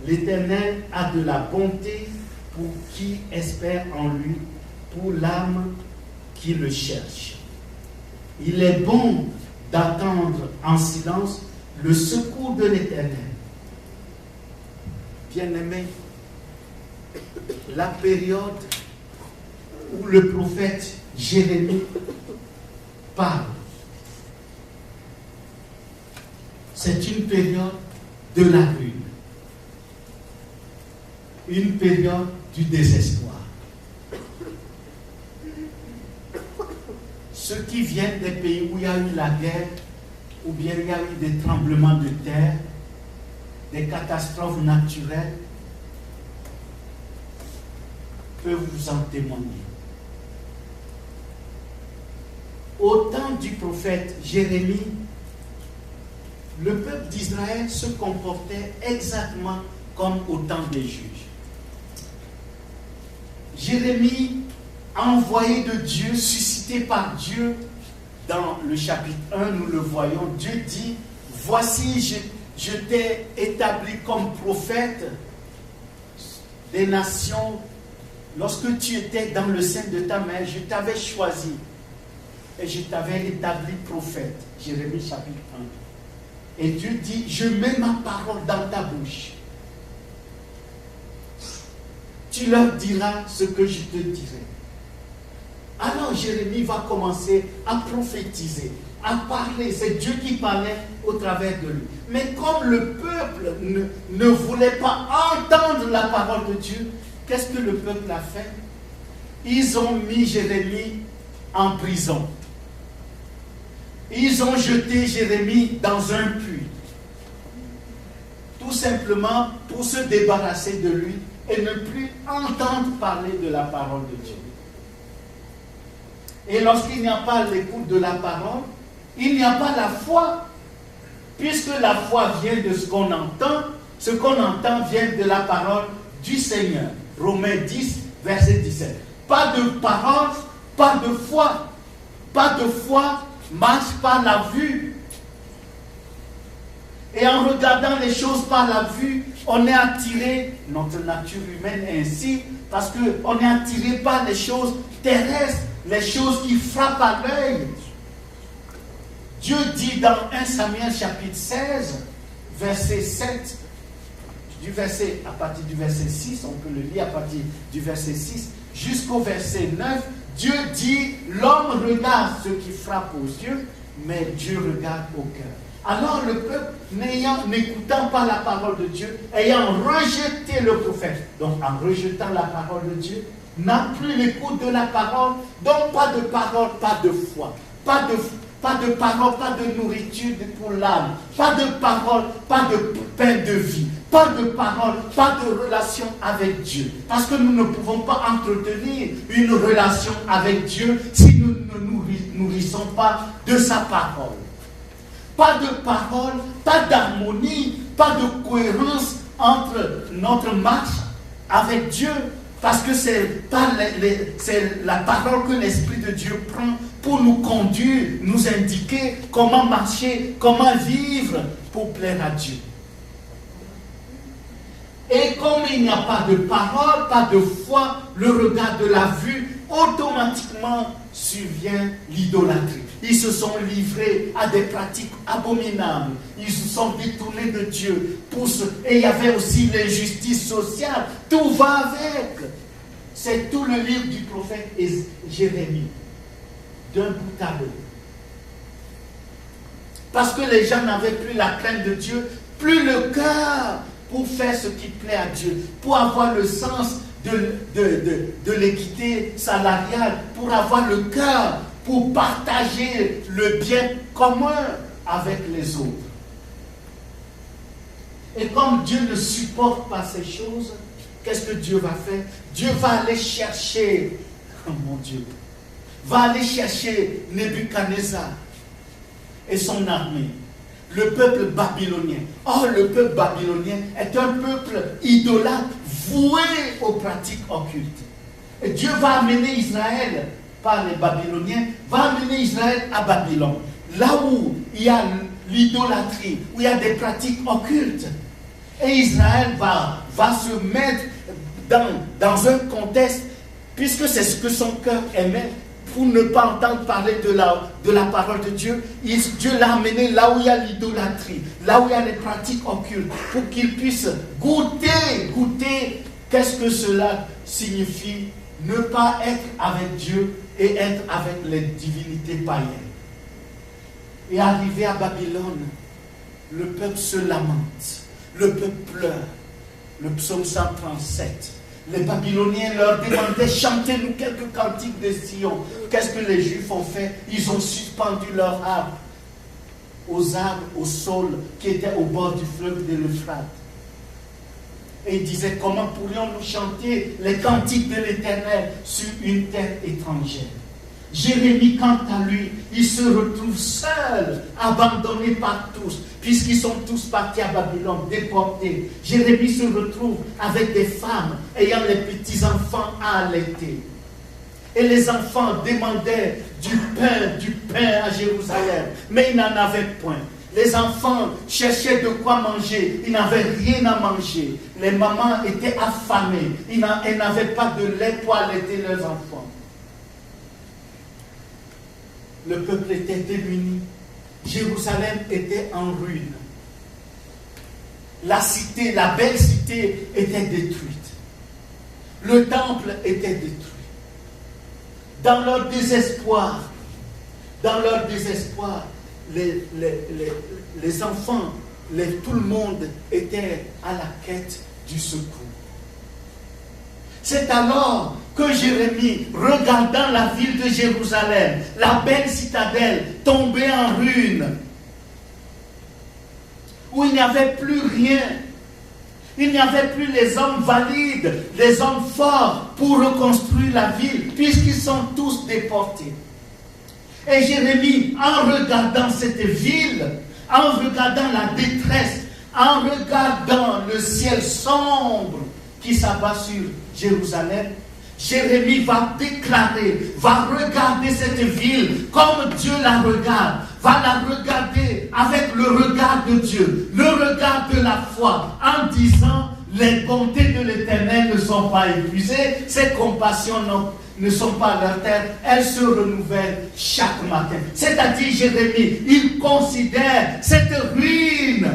[SPEAKER 1] L'Éternel a de la bonté pour qui espère en lui, pour l'âme qui le cherche. Il est bon d'attendre en silence le secours de l'Éternel. » Bien-aimés, la période où le prophète Jérémie parle, c'est une période de la ruine, une période du désespoir. Ceux qui viennent des pays où il y a eu la guerre, ou bien il y a eu des tremblements de terre, des catastrophes naturelles, peuvent vous en témoigner. Au temps du prophète Jérémie, le peuple d'Israël se comportait exactement comme au temps des juges. Jérémie, envoyé de Dieu, suscité par Dieu, dans le chapitre 1, nous le voyons, Dieu dit, « Voici, je t'ai établi comme prophète des nations. Lorsque tu étais dans le sein de ta mère, je t'avais choisi. Et je t'avais établi prophète. » Jérémie chapitre 1. Et Dieu dit, je mets ma parole dans ta bouche. Tu leur diras ce que je te dirai. Alors Jérémie va commencer à prophétiser, à parler. C'est Dieu qui parlait au travers de lui. Mais comme le peuple ne voulait pas entendre la parole de Dieu, qu'est-ce que le peuple a fait? Ils ont mis Jérémie en prison. Ils ont jeté Jérémie dans un puits. Tout simplement pour se débarrasser de lui et ne plus entendre parler de la parole de Dieu. Et lorsqu'il n'y a pas l'écoute de la parole, il n'y a pas la foi. Puisque la foi vient de ce qu'on entend vient de la parole du Seigneur. Romains 10, verset 17. Pas de parole, pas de foi. Pas de foi marche par la vue. Et en regardant les choses par la vue, on est attiré, notre nature humaine ainsi, parce qu'on est attiré par les choses terrestres, les choses qui frappent à l'œil. Dieu dit dans 1 Samuel chapitre 16, verset 7, à partir du verset 6, on peut le lire à partir du verset 6, jusqu'au verset 9, Dieu dit, l'homme regarde ce qui frappe aux yeux, mais Dieu regarde au cœur. Alors le peuple, n'écoutant pas la parole de Dieu, ayant rejeté le prophète, donc en rejetant la parole de Dieu, n'a plus l'écoute de la parole, donc pas de parole, pas de foi, pas de parole, pas de nourriture pour l'âme, pas de parole, pas de pain de vie, pas de parole, pas de relation avec Dieu. Parce que nous ne pouvons pas entretenir une relation avec Dieu si nous ne nous nourrissons pas de sa parole. Pas de parole, pas d'harmonie, pas de cohérence entre notre marche avec Dieu, parce que c'est la parole que l'Esprit de Dieu prend pour nous conduire, nous indiquer comment marcher, comment vivre pour plaire à Dieu. Et comme il n'y a pas de parole, pas de foi, le regard de la vue, automatiquement survient l'idolâtrie. Ils se sont livrés à des pratiques abominables. Ils se sont détournés de Dieu. Et il y avait aussi l'injustice sociale. Tout va avec. C'est tout le livre du prophète Jérémie. D'un bout à l'autre. Parce que les gens n'avaient plus la crainte de Dieu, plus le cœur pour faire ce qui plaît à Dieu, pour avoir le sens de l'équité salariale, pour avoir le cœur, pour partager le bien commun avec les autres. Et comme Dieu ne supporte pas ces choses, qu'est-ce que Dieu va faire? Dieu va aller chercher, oh mon Dieu, va aller chercher Nebuchadnezzar et son armée, le peuple babylonien. Or, le peuple babylonien est un peuple idolâtre, voué aux pratiques occultes. Et Dieu va amener Israël, par les Babyloniens, va amener Israël à Babylone. Là où il y a l'idolâtrie, où il y a des pratiques occultes. Et Israël va se mettre dans un contexte, puisque c'est ce que son cœur aimait, pour ne pas entendre parler de la parole de Dieu. Dieu l'a amené là où il y a l'idolâtrie, là où il y a les pratiques occultes, pour qu'il puisse goûter qu'est-ce que cela signifie, ne pas être avec Dieu et être avec les divinités païennes. Et arrivé à Babylone, le peuple se lamente, le peuple pleure. Le psaume 137. Les Babyloniens leur demandaient, chantez-nous quelques cantiques de Sion. Qu'est-ce que les Juifs ont fait? Ils ont suspendu leurs arbres aux arbres, aux saules qui étaient au bord du fleuve de l'Euphrate. Et ils disaient, comment pourrions-nous chanter les cantiques de l'Éternel sur une terre étrangère? Jérémie, quant à lui, il se retrouve seul, abandonné par tous, puisqu'ils sont tous partis à Babylone, déportés. Jérémie se retrouve avec des femmes ayant les petits-enfants à allaiter. Et les enfants demandaient du pain à Jérusalem, mais ils n'en avaient point. Les enfants cherchaient de quoi manger, ils n'avaient rien à manger. Les mamans étaient affamées, elles n'avaient pas de lait pour allaiter leurs enfants. Le peuple était démuni. Jérusalem était en ruine. La cité, la belle cité était détruite. Le temple était détruit. Dans leur désespoir, les enfants, tout le monde était à la quête du secours. C'est alors que Jérémie, regardant la ville de Jérusalem, la belle citadelle tombée en ruine, où il n'y avait plus rien, il n'y avait plus les hommes valides, les hommes forts pour reconstruire la ville, puisqu'ils sont tous déportés. Et Jérémie, en regardant cette ville, en regardant la détresse, en regardant le ciel sombre qui s'abat sur Jérusalem, Jérémie va déclarer, va regarder cette ville comme Dieu la regarde, va la regarder avec le regard de Dieu, le regard de la foi, en disant, les bontés de l'Éternel ne sont pas épuisées, ses compassions ne sont pas à leur terre, elles se renouvellent chaque matin. C'est-à-dire, Jérémie, il considère cette ruine.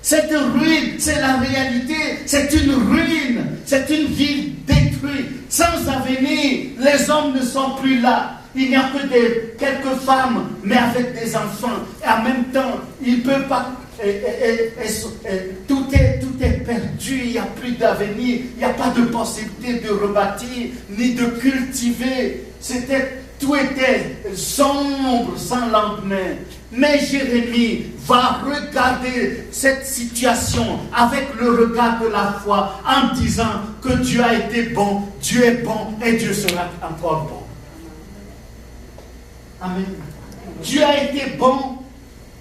[SPEAKER 1] Cette ruine, c'est la réalité, c'est une ruine, c'est une ville détruite, sans avenir, les hommes ne sont plus là. Il n'y a que quelques femmes, mais avec des enfants. Et en même temps, il ne peut pas... tout est perdu, il n'y a plus d'avenir, il n'y a pas de possibilité de rebâtir, ni de cultiver. Tout était sombre, sans lendemain. Mais Jérémie va regarder cette situation avec le regard de la foi en disant que Dieu a été bon, Dieu est bon et Dieu sera encore bon. Amen. Dieu a été bon,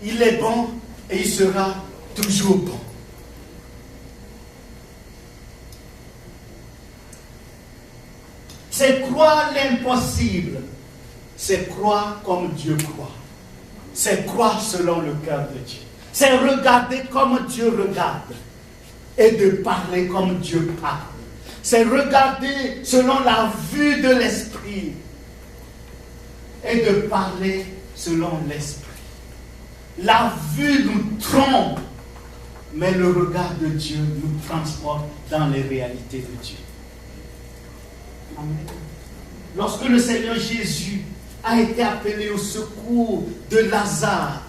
[SPEAKER 1] il est bon et il sera toujours bon. C'est croire l'impossible. C'est croire comme Dieu croit. C'est croire selon le cœur de Dieu. C'est regarder comme Dieu regarde. Et de parler comme Dieu parle. C'est regarder selon la vue de l'esprit. Et de parler selon l'esprit. La vue nous trompe. Mais le regard de Dieu nous transporte dans les réalités de Dieu. Amen. Lorsque le Seigneur Jésus a été appelé au secours de Lazare,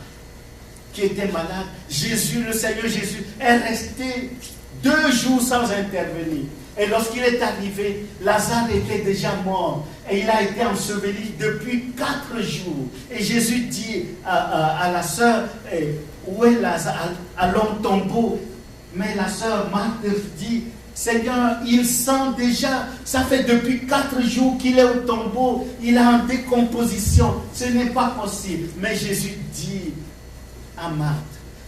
[SPEAKER 1] qui était malade, le Seigneur Jésus est resté 2 jours sans intervenir. Et lorsqu'il est arrivé, Lazare était déjà mort. Et il a été enseveli depuis 4 jours. Et Jésus dit à la sœur, où est Lazare? Allons au tombeau. Mais la sœur Marthe dit, Seigneur, il sent déjà, ça fait depuis 4 jours qu'il est au tombeau, il est en décomposition, ce n'est pas possible. Mais Jésus dit à Marthe,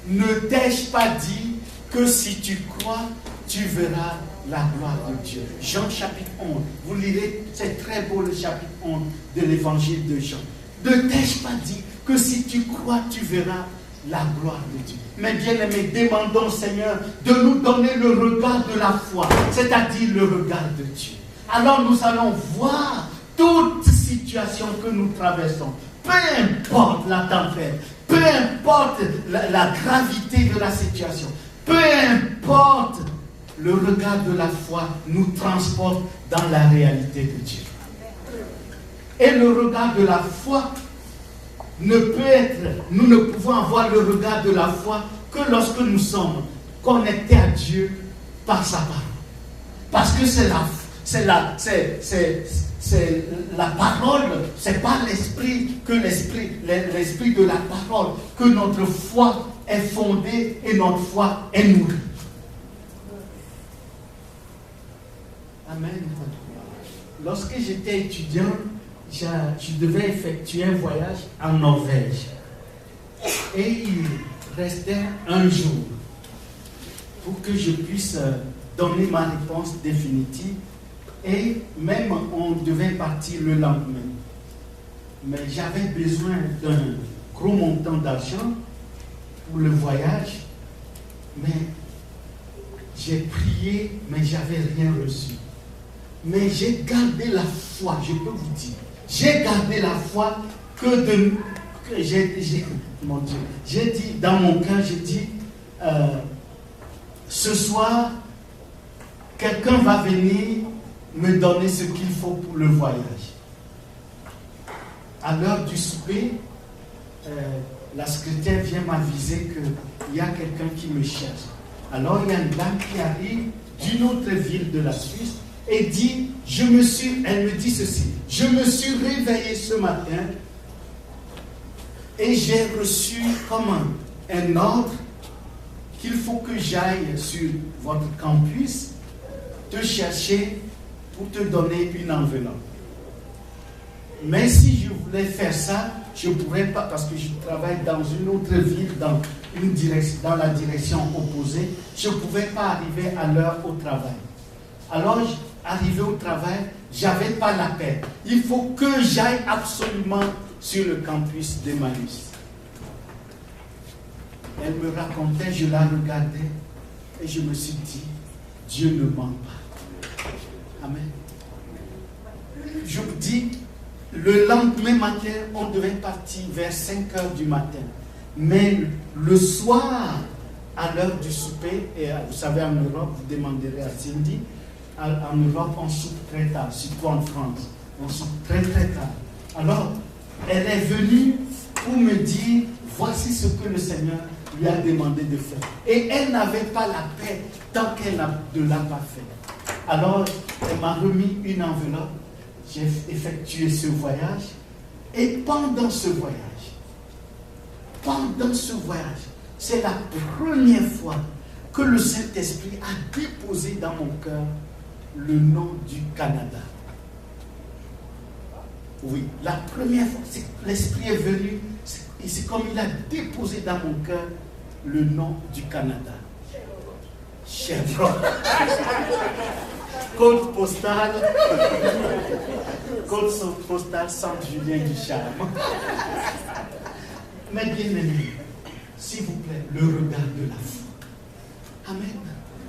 [SPEAKER 1] ne t'ai-je pas dit que si tu crois, tu verras la gloire de Dieu. Jean chapitre 11, vous lirez, c'est très beau le chapitre 11 de l'évangile de Jean. Ne t'ai-je pas dit que si tu crois, tu verras la gloire de Dieu. Mais bien aimés, demandons au Seigneur de nous donner le regard de la foi, c'est-à-dire le regard de Dieu. Alors nous allons voir toute situation que nous traversons, peu importe la tempête, peu importe la gravité de la situation, peu importe, le regard de la foi nous transporte dans la réalité de Dieu. Et le regard de la foi ne peut être, nous ne pouvons avoir le regard de la foi que lorsque nous sommes connectés à Dieu par sa parole. Parce que c'est la parole, c'est par l'esprit que l'esprit de la parole que notre foi est fondée et notre foi est nourrie. Amen. Lorsque j'étais étudiant, je devais effectuer un voyage en Norvège. Et il restait 1 jour pour que je puisse donner ma réponse définitive. Et même on devait partir le lendemain. Mais j'avais besoin d'un gros montant d'argent pour le voyage. Mais j'ai prié, mais je n'avais rien reçu. Mais j'ai gardé la foi, je peux vous dire. J'ai gardé la foi mon Dieu, j'ai dit, dans mon cœur, j'ai dit, ce soir, quelqu'un va venir me donner ce qu'il faut pour le voyage. À l'heure du souper, la secrétaire vient m'aviser qu'il y a quelqu'un qui me cherche. Alors il y a une dame qui arrive d'une autre ville de la Suisse et dit, elle me dit ceci, je me suis réveillé ce matin et j'ai reçu comme un ordre qu'il faut que j'aille sur votre campus te chercher pour te donner une enveloppe. Mais si je voulais faire ça, je ne pourrais pas, parce que je travaille dans une autre ville, dans la direction opposée, je ne pouvais pas arriver à l'heure au travail. Alors, arrivé au travail, je n'avais pas la paix. Il faut que j'aille absolument sur le campus d'Emmaüs. Elle me racontait, je la regardais, et je me suis dit, Dieu ne ment pas. Amen. Je vous dis, le lendemain matin, on devait partir vers 5 heures du matin. Mais le soir, à l'heure du souper, et vous savez, en Europe, vous demanderez à Cindy, en Europe, on soupe très tard, surtout en France. On soupe très très tard. Alors, elle est venue pour me dire, voici ce que le Seigneur lui a demandé de faire. Et elle n'avait pas la paix tant qu'elle ne l'a pas fait. Alors, elle m'a remis une enveloppe. J'ai effectué ce voyage. Et pendant ce voyage, c'est la première fois que le Saint-Esprit a déposé dans mon cœur le nom du Canada. Oui, la première fois, l'Esprit est venu, et c'est comme il a déposé dans mon cœur le nom du Canada. Chevron. Code postal. Code postal Saint-Julien du Charme. Mais bien aimé, s'il vous plaît, le regard de la foi. Amen.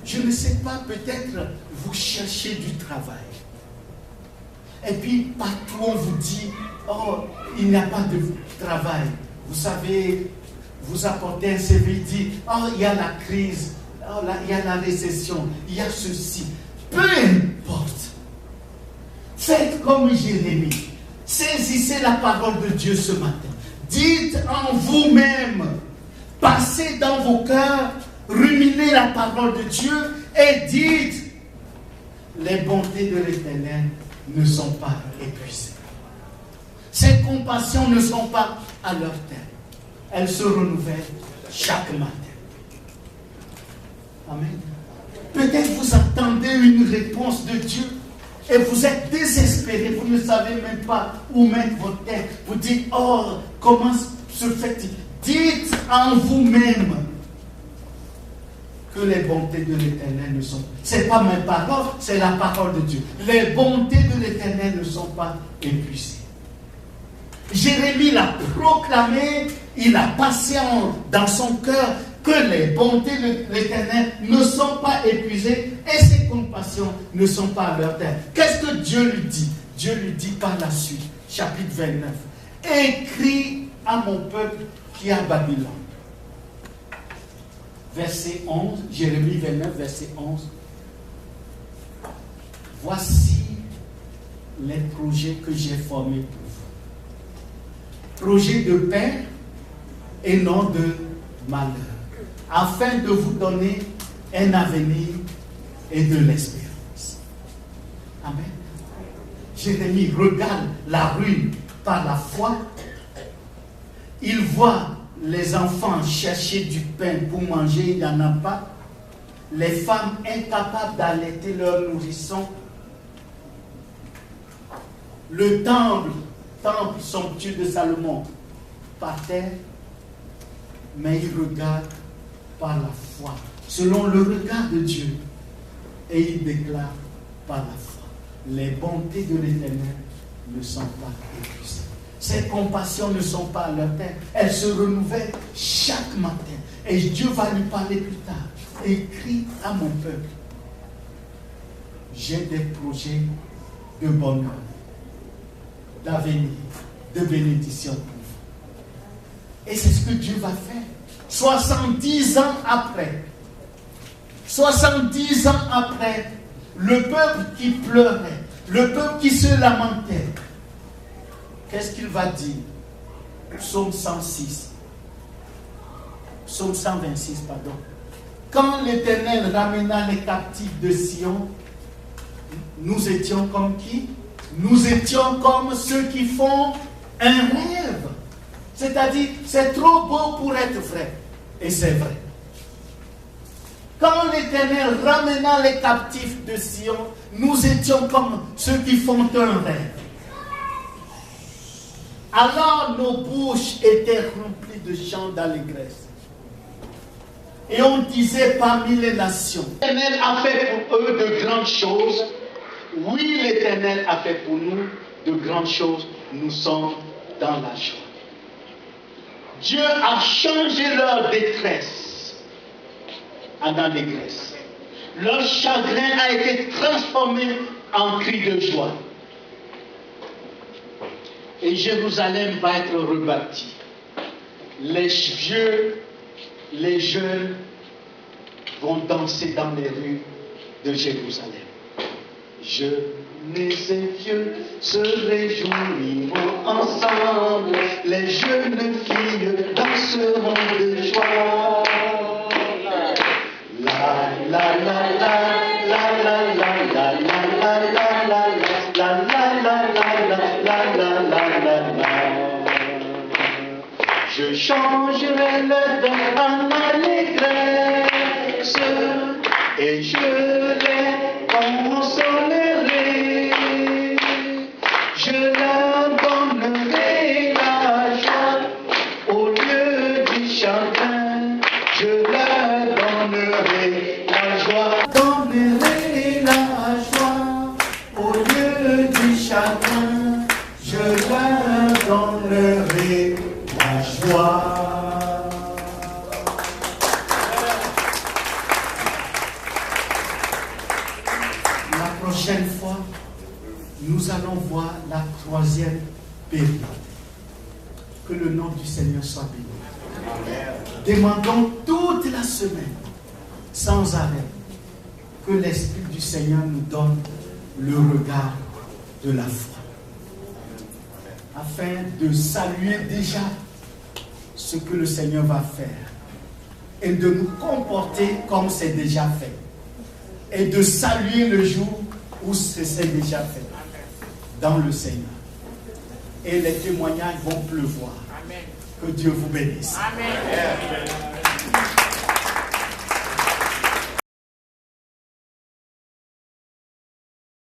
[SPEAKER 1] Je ne sais pas, peut-être vous cherchez du travail. Et puis partout on vous dit, oh, il n'y a pas de travail. Vous savez, vous apportez un CV, dit, oh, il y a la crise, oh, là, il y a la récession, il y a ceci. Peu importe. Faites comme Jérémie. Saisissez la parole de Dieu ce matin. Dites en vous-même, passez dans vos cœurs, ruminez la parole de Dieu et dites, les bontés de l'Éternel ne sont pas épuisées. Ses compassions ne sont pas à leur terme. Elles se renouvellent chaque matin. Amen. Peut-être vous attendez une réponse de Dieu et vous êtes désespéré, vous ne savez même pas où mettre votre tête. Vous dites, oh, comment se fait-il? Dites en vous-même que les bontés de l'Éternel ne sont pas. Ce n'est pas mes paroles, c'est la parole de Dieu. Les bontés de l'Éternel ne sont pas épuisées. Jérémie l'a proclamé, il a passé dans son cœur que les bontés de l'Éternel ne sont pas épuisées et ses compassions ne sont pas à leur terme. Qu'est-ce que Dieu lui dit? Dieu lui dit par la suite, chapitre 29, écris à mon peuple qui est à Babylone. Verset 11, Jérémie 29, verset 11. Voici les projets que j'ai formés pour vous. Projets de paix et non de malheur, afin de vous donner un avenir et de l'espérance. Amen. Jérémie regarde la ruine par la foi. Il voit les enfants chercher du pain pour manger, il n'y en a pas. Les femmes incapables d'allaiter leurs nourrissons. Le temple somptueux de Salomon par terre. Mais il regarde par la foi, selon le regard de Dieu. Et il déclare par la foi, les bontés de l'Éternel ne sont pas épuisées. Ses compassions ne sont pas à leur terme. Elles se renouvellent chaque matin. Et Dieu va lui parler plus tard. Écris à mon peuple, j'ai des projets de bonheur, d'avenir, de bénédiction pour vous. Et c'est ce que Dieu va faire. 70 ans après, 70 ans après, le peuple qui pleurait, le peuple qui se lamentait, qu'est-ce qu'il va dire? Psaume 106. Psaume 126, pardon. Quand l'Éternel ramena les captifs de Sion, nous étions comme qui? Nous étions comme ceux qui font un rêve. C'est-à-dire, c'est trop beau pour être vrai. Et c'est vrai. Quand l'Éternel ramena les captifs de Sion, nous étions comme ceux qui font un rêve. Alors nos bouches étaient remplies de chants d'allégresse. Et on disait parmi les nations, l'Éternel a fait pour eux de grandes choses. Oui, l'Éternel a fait pour nous de grandes choses. Nous sommes dans la joie. Dieu a changé leur détresse en allégresse. Leur chagrin a été transformé en cri de joie. Et Jérusalem va être rebâtie. Les vieux, les jeunes vont danser dans les rues de Jérusalem. Jeunes et vieux se réjouiront ensemble. Les jeunes filles danseront de joie. La la la la la la la la la la la la la la la la. Je changerai le deuil en allégresse et je les consolerai. Je leur donnerai la joie au lieu du chagrin. Je leur donnerai la joie. Donnerai la joie. du chagrin, je leur donnerai la joie. La prochaine fois, nous allons voir la troisième période. Que le nom du Seigneur soit béni. Demandons toute la semaine, sans arrêt, que l'Esprit du Seigneur nous donne le regard de la foi, afin de saluer déjà ce que le Seigneur va faire et de nous comporter comme c'est déjà fait et de saluer le jour où c'est déjà fait dans le Seigneur. Et les témoignages vont pleuvoir. Que Dieu vous bénisse.
[SPEAKER 6] Amen.